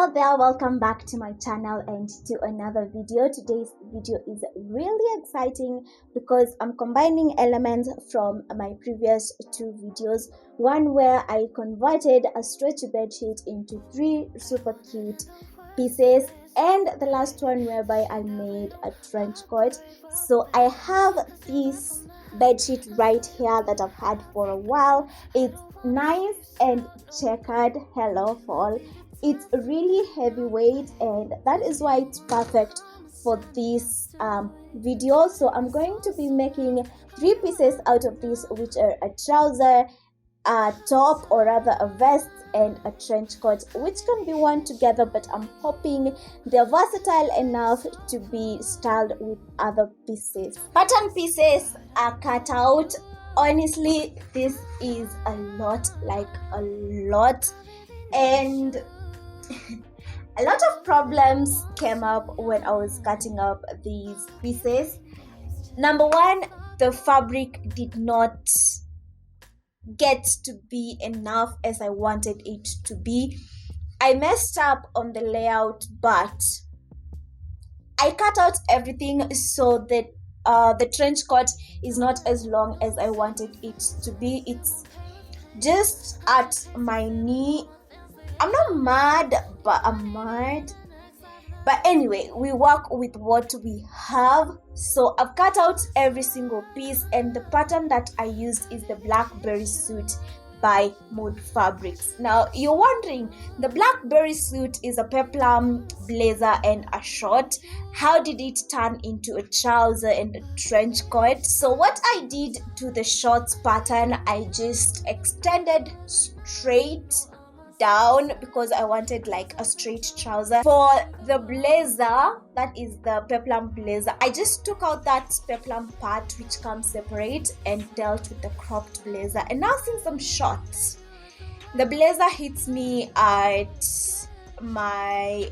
Hello there, welcome back to my channel and to another video. Today's video is really exciting because I'm combining elements from my previous two videos. One where I converted a stretchy bedsheet into three super cute pieces, and the last one whereby I made a trench coat. So I have this bedsheet right here that I've had for a while. It's nice and checkered. Hello fall. It's really heavyweight, and that is why it's perfect for this video. So I'm going to be making three pieces out of this, which are a trouser, a top, or rather a vest, and a trench coat, which can be worn together, but I'm hoping they're versatile enough to be styled with other pieces. Pattern pieces are cut out. Honestly, this is a lot, and a lot of problems came up when I was cutting up these pieces. Number one, the fabric did not get to be enough as I wanted it to be. I messed up on the layout, but I cut out everything so that the trench coat is not as long as I wanted it to be. It's just at my knee. I'm not mad, but I'm mad. But anyway, we work with what we have. So I've cut out every single piece, and the pattern that I used is the Blackberry Suit by Mood Fabrics. Now you're wondering, the Blackberry Suit is a peplum blazer and a short. How did it turn into a trouser and a trench coat? So what I did to the shorts pattern, I just extended straight down because I wanted like a straight trouser. For the blazer, that is the peplum blazer, I just took out that peplum part which comes separate and dealt with the cropped blazer. And now since I'm short, the blazer hits me at my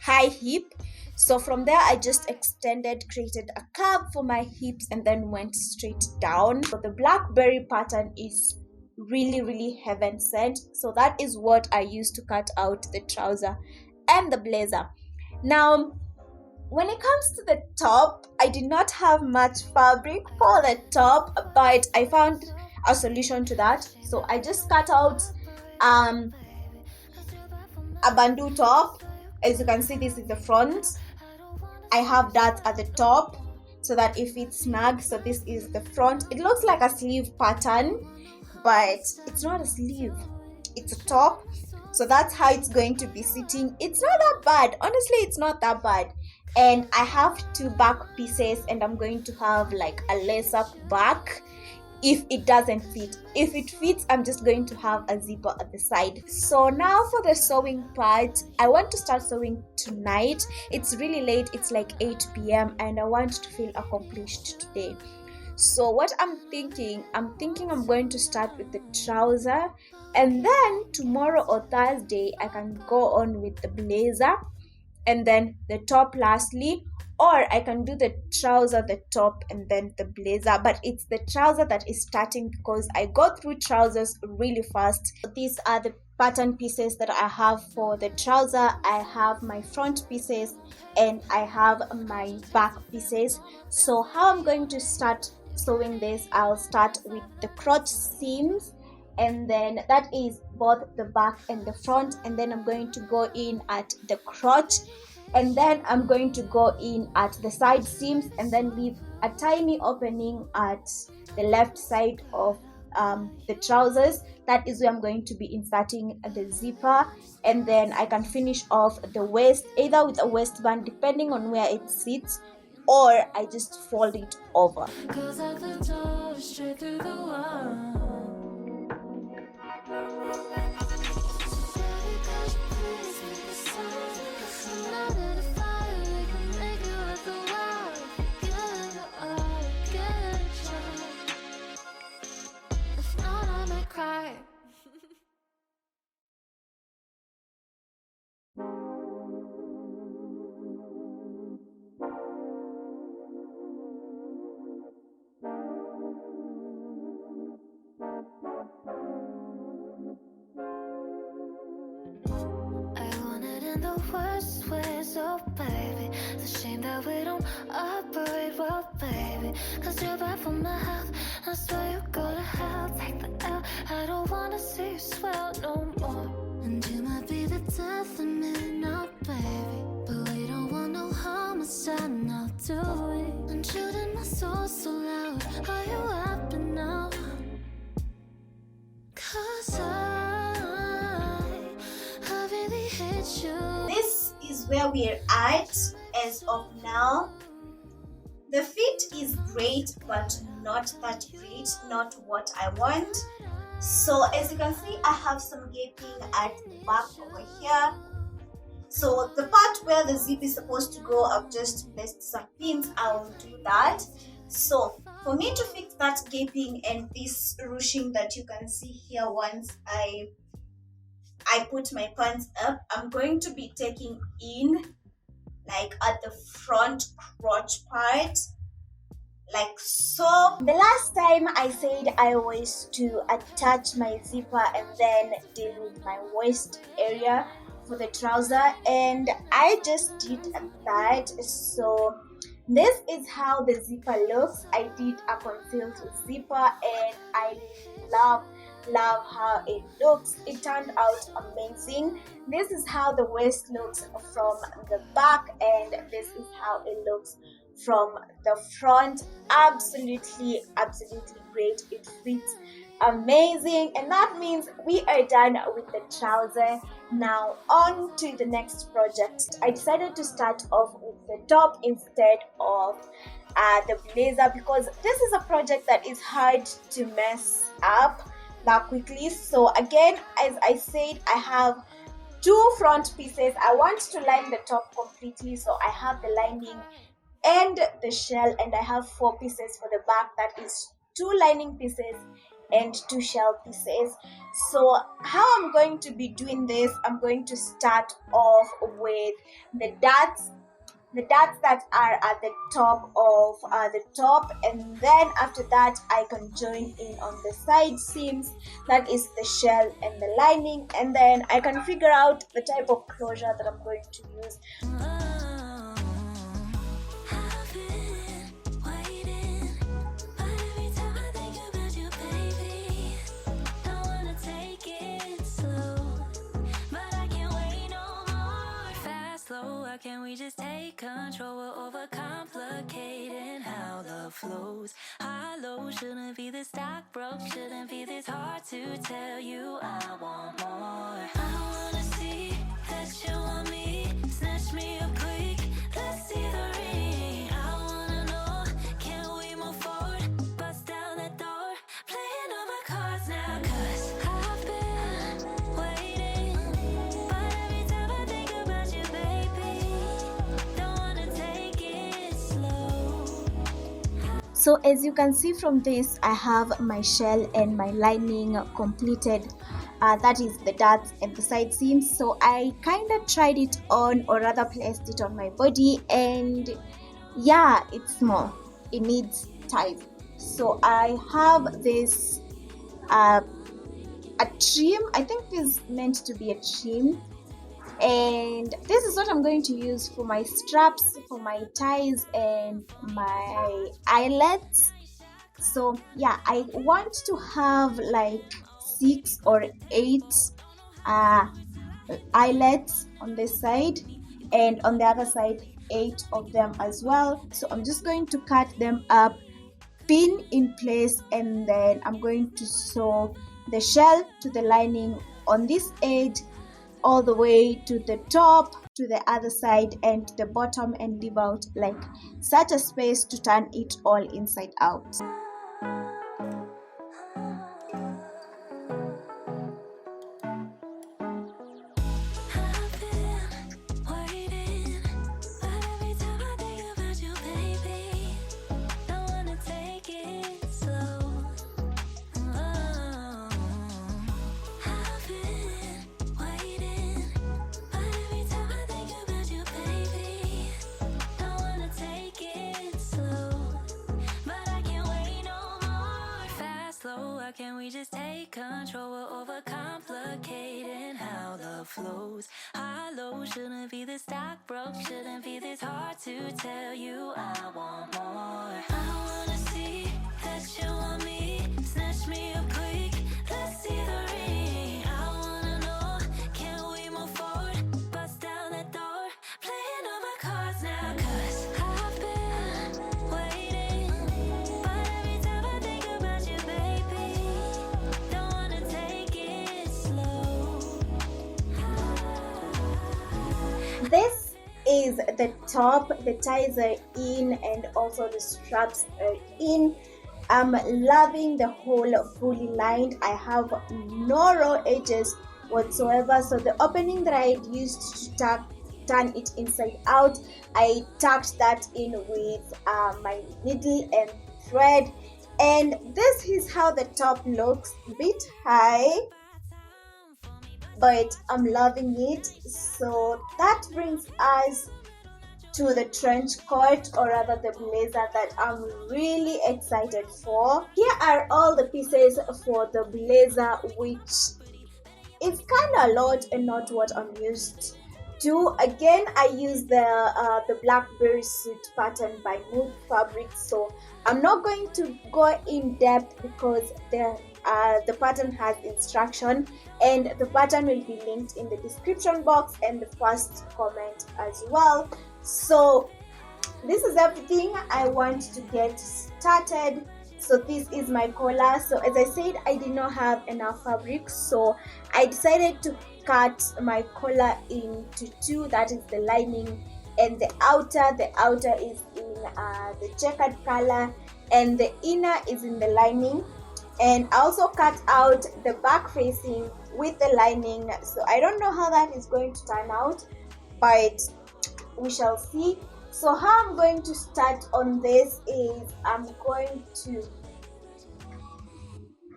high hip. So from there I just extended, created a curve for my hips, and then went straight down. So the Blackberry pattern is really heaven sent. So that is what I used to cut out the trouser and the blazer. Now when it comes to the top, I did not have much fabric for the top, but I found a solution to that. So I just cut out a bandeau top. As you can see, this is the front. I have that at the top so that it fits snug. So this is the front. It looks like a sleeve pattern, but it's not a sleeve, it's a top. So that's how it's going to be sitting. It's not that bad, honestly, it's not that bad. And I have two back pieces, and I'm going to have like a lace up back if it doesn't fit. If it fits, I'm just going to have a zipper at the side. So now for the sewing part, I want to start sewing tonight. It's really late, it's like 8 p.m. and I want to feel accomplished today. So what I'm thinking I'm going to start with the trouser, and then tomorrow or Thursday I can go on with the blazer and then the top lastly, or I can do the trouser, the top, and then the blazer. But it's the trouser that is starting because I go through trousers really fast. These are the pattern pieces that I have for the trouser. I have my front pieces and I have my back pieces. So how I'm going to start sewing this, I'll start with the crotch seams, and then that is both the back and the front, and then I'm going to go in at the crotch, and then I'm going to go in at the side seams, and then leave a tiny opening at the left side of the trousers. That is where I'm going to be inserting the zipper, and then I can finish off the waist either with a waistband depending on where it sits, or I just fold it over. well, baby. It's a shame that we don't operate well, baby. Cause you're bad for my health. I swear you go to hell. Take the L. I don't wanna see you swell no more. And you might be the death of me now, baby. But we don't want no homicide now, do we? And shooting my soul so loud. Are you happy now? Cause I really hate you. This is where we're at as of now. The fit is great, but not that great, not what I want. So as you can see, I have some gaping at the back over here. So the part where the zip is supposed to go, I've just placed some pins. I will do that. So for me to fix that gaping and this ruching that you can see here, once I put my pants up, I'm going to be taking in like at the front crotch part, like so. The last time I said I was to attach my zipper and then deal with my waist area for the trouser, and I just did that. So this is how the zipper looks. I did a concealed zipper and I love how it looks. It turned out amazing. This is how the waist looks from the back, and this is how it looks from the front. Absolutely great. It fits amazing, and that means we are done with the trouser. Now on to the next project. I decided to start off with the top instead of the blazer, because this is a project that is hard to mess up that quickly. So again, as I said, I have two front pieces. I want to line the top completely, so I have the lining and the shell, and I have 4 pieces for the back. That is 2 lining pieces and 2 shell pieces. So how I'm going to be doing this, I'm going to start off with the darts that are at the top of the top, and then after that I can join in on the side seams, that is the shell and the lining, and then I can figure out the type of closure that I'm going to use. Can we just take control? We're overcomplicating how love flows. High low shouldn't be this stock broke, shouldn't be this hard to tell you I want more. I wanna see that you want me, snatch me up quick, let's see the ring. I wanna know, can we move forward, bust down that door, playing all my cards now, cause I've been waiting, but every time I think about you, baby, so as you can see from this, I have my shell and my lining completed. That is the darts and the side seams. So I kind of tried it on, or rather placed it on my body, and yeah, it's small. It needs ties. So I have this a trim. I think this is meant to be a trim, and this is what I'm going to use for my straps, for my ties, and my eyelets. So yeah, I want to have like 6 or 8 eyelets on this side, and on the other side 8 of them as well. So I'm just going to cut them up, pin in place, and then I'm going to sew the shell to the lining on this edge all the way to the top, to the other side, and to the bottom, and leave out like such a space to turn it all inside out. Can we just take control? We're overcomplicating how love flows. High low shouldn't be this stock broke, shouldn't be this hard to tell you I want more. I wanna see that you want me, snatch me up quick, let's see the ring. I wanna know, can we move forward, bust down that door, playing all my cards now, 'cause I've been waiting, but every time I think about you, baby, don't wanna take it slow. This is the top, the ties are in and also the straps are in. I'm loving the whole fully lined. I have no raw edges whatsoever, so the opening that I had used to turn it inside out, I tucked that in with my needle and thread, and this is how the top looks. A bit high, but I'm loving it. So that brings us to the trench coat, or rather the blazer that I'm really excited for. Here are all the pieces for the blazer, which is kind of a lot and not what I'm used to. Again, I use the blackberry suit pattern by Mood Fabrics, so I'm not going to go in depth because the pattern has instruction, and the pattern will be linked in the description box and the first comment as well. So this is everything I want to get started. So this is my collar. So as I said, I did not have enough fabric, so I decided to cut my collar into two. That is the lining and the outer. The outer is in the checkered color and the inner is in the lining. And I also cut out the back facing with the lining. So I don't know how that is going to turn out, but we shall see. So how I'm going to start on this is I'm going to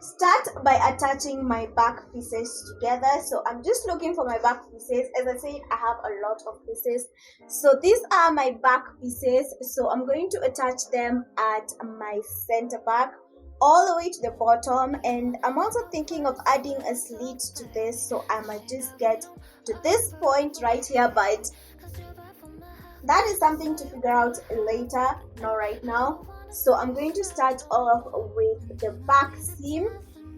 start by attaching my back pieces together. So I'm just looking for my back pieces. As I said, I have a lot of pieces. So these are my back pieces. So I'm going to attach them at my center back all the way to the bottom, and I'm also thinking of adding a slit to this, so I might just get to this point right here, but that is something to figure out later, not right now. So I'm going to start off with the back seam,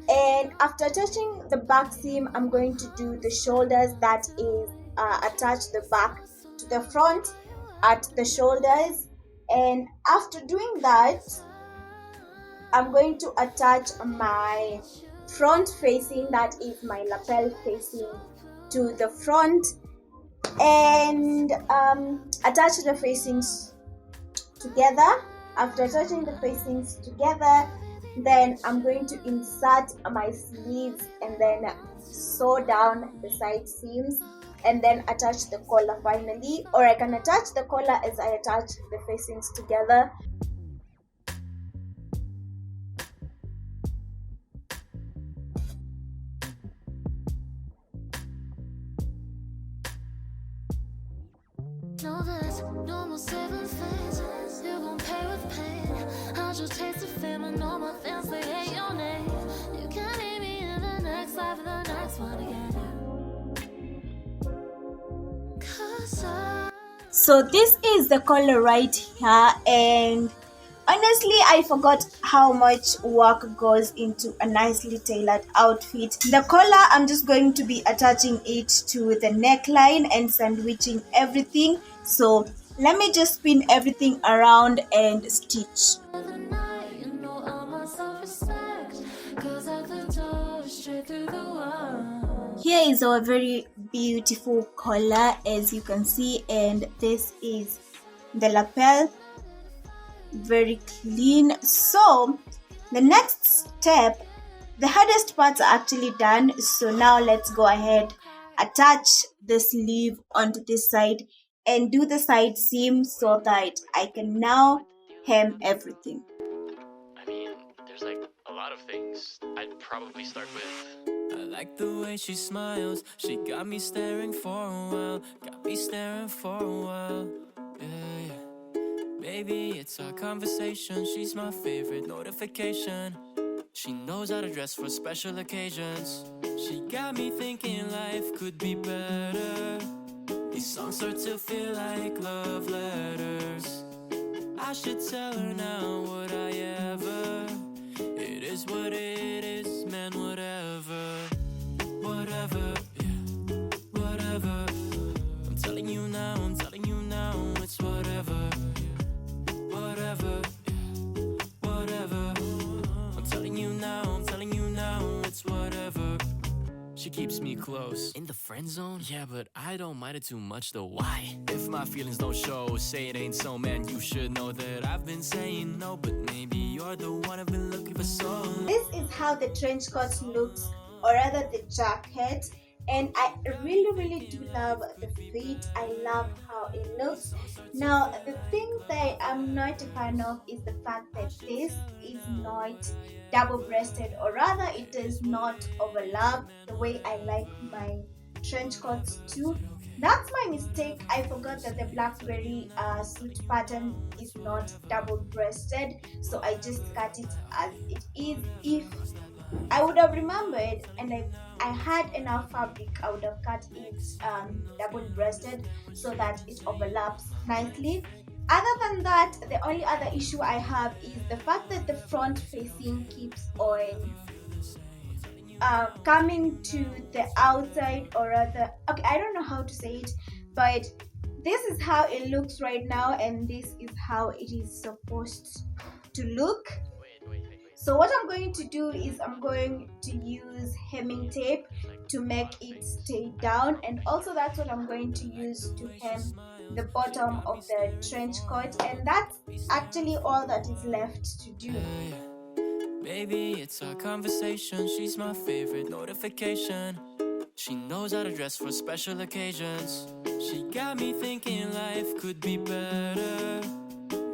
and after attaching the back seam, I'm going to do the shoulders, that is attach the back to the front at the shoulders. And after doing that, I'm going to attach my front facing, that is my lapel facing, to the front, and attach the facings together. After attaching the facings together, then I'm going to insert my sleeves and then sew down the side seams and then attach the collar finally, or I can attach the collar as I attach the facings together. No, there's no more saving things. You gon' pay with pain. I just taste the fame and all my fans, they hate your name. You can't meet me in the next life and the next one again. 'Cause So this is the collar right here, and honestly, I forgot how much work goes into a nicely tailored outfit. The collar, I'm just going to be attaching it to the neckline and sandwiching everything. So let me just spin everything around and stitch. the night, you know I'm a self-respect. 'Cause at the door, straight through the wall. Here is our very beautiful collar, as you can see, and this is the lapel, very clean. So the next step, the hardest parts are actually done. So now let's go ahead, attach the sleeve onto this side and do the side seam so that I can now hem everything. I mean, there's like a lot of things I'd probably start with. I like the way she smiles. She got me staring for a while. Got me staring for a while. Yeah. Maybe it's our conversation. She's my favorite notification. She knows how to dress for special occasions. She got me thinking life could be better These songs start to feel like love letters. I should tell her now, would I ever? It is what it is, man, whatever. Whatever, yeah, whatever. I'm telling you now, it's whatever. Whatever, yeah, whatever. I'm telling you now, it's whatever. She keeps me close. In the friend zone? Yeah, but I don't mind it too much though. Why? If my feelings don't show, say it ain't so, man, you should know that I've been saying no, but maybe you're the one I've been looking for so long. This is how the trench coat looks, or rather the jacket, and I really do love the fit. I love how it looks. Now the thing that I'm not a fan of is the fact that this is not double-breasted, or rather it does not overlap the way I like my trench coats too. That's my mistake. I forgot that the blackberry suit pattern is not double-breasted, so I just cut it as it is. If I would have remembered and I had enough fabric, I would have cut it double-breasted so that it overlaps nicely. Other than that, the only other issue I have is the fact that the front facing keeps on coming to the outside, or rather, okay, I don't know how to say it, but this is how it looks right now, and this is how it is supposed to look. So what I'm going to do is I'm going to use hemming tape to make it stay down, and also that's what I'm going to use to hem the bottom of the trench coat, and that's actually all that is left to do. Baby, it's our conversation. She's my favorite notification. She knows how to dress for special occasions. She got me thinking life could be better.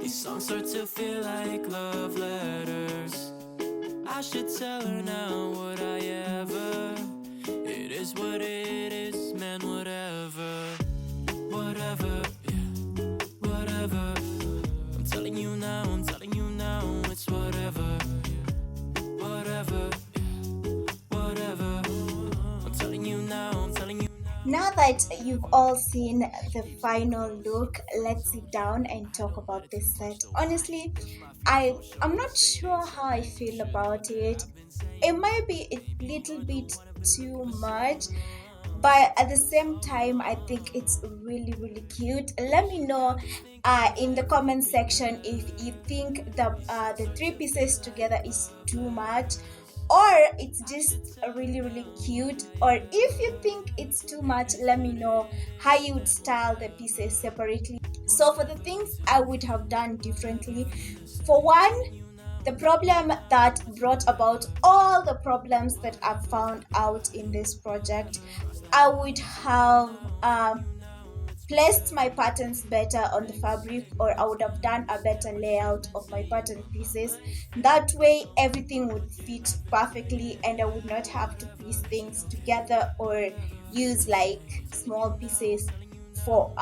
These songs start to feel like love letters. I should tell her now, would I ever? It is what it is, man, whatever. Whatever, yeah, whatever. I'm telling you now, it's whatever. Whatever, yeah, whatever. I'm telling you now. Now that you've all seen the final look, let's sit down and talk about this set. Honestly, I'm not sure how I feel about it. It might be a little bit too much, but at the same time I think it's really cute. Let me know in the comment section if you think the three pieces together is too much, or it's just really cute, or if you think it's too much, let me know how you would style the pieces separately. So for the things I would have done differently, for one, the problem that brought about all the problems that I've found out in this project, I would have placed my patterns better on the fabric, or I would have done a better layout of my pattern pieces. That way everything would fit perfectly and I would not have to piece things together or use like small pieces for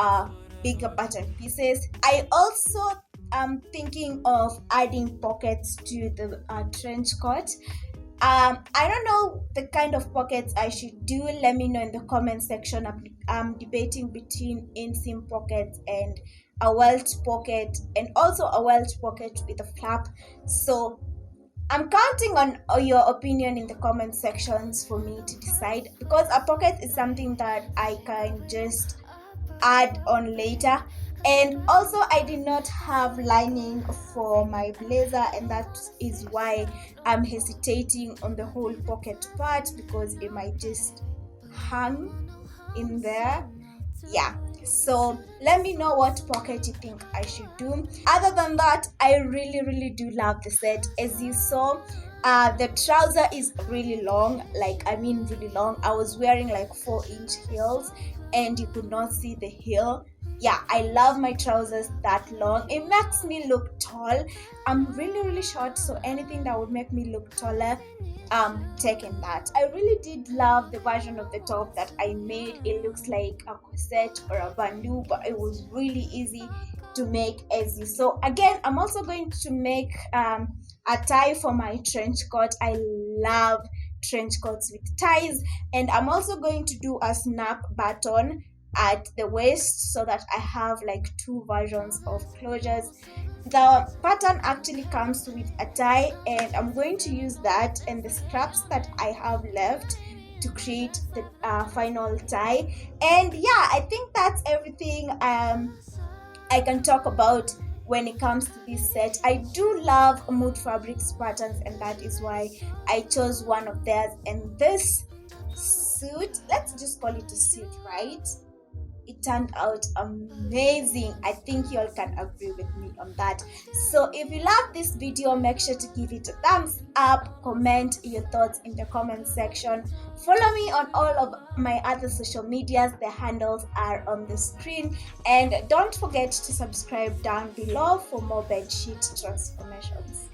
bigger pattern pieces. I also am thinking of adding pockets to the trench coat. I don't know the kind of pockets I should do. Let me know in the comment section. I'm debating between inseam pockets and a welt pocket, and also a welt pocket with a flap. So I'm counting on your opinion in the comment sections for me to decide, because a pocket is something that I can just add on later. And also I did not have lining for my blazer, and that is why I'm hesitating on the whole pocket part, because it might just hang in there. Yeah, so let me know what pocket you think I should do. Other than that, I really do love the set. As you saw, the trouser is really long, really long. I was wearing like 4-inch heels and you could not see the heel. Yeah, I love my trousers that long. It makes me look tall. I'm really short, so anything that would make me look taller, taking that. I really did love the version of the top that I made. It looks like a corset or a bandeau, but it was really easy to make, as you saw. Again, I'm also going to make a tie for my trench coat. I love trench coats with ties, and I'm also going to do a snap button at the waist so that I have like two versions of closures. The pattern actually comes with a tie, and I'm going to use that and the scraps that I have left to create the final tie. And yeah, I think that's everything I can talk about when it comes to this set. I do love mood fabrics patterns, and that is why I chose one of theirs. And this suit, let's just call it a suit, right? It turned out amazing. I think you all can agree with me on that. So if you love this video, make sure to give it a thumbs up, comment your thoughts in the comment section, follow me on all of my other social medias. The handles are on the screen, and don't forget to subscribe down below for more bedsheet transformations.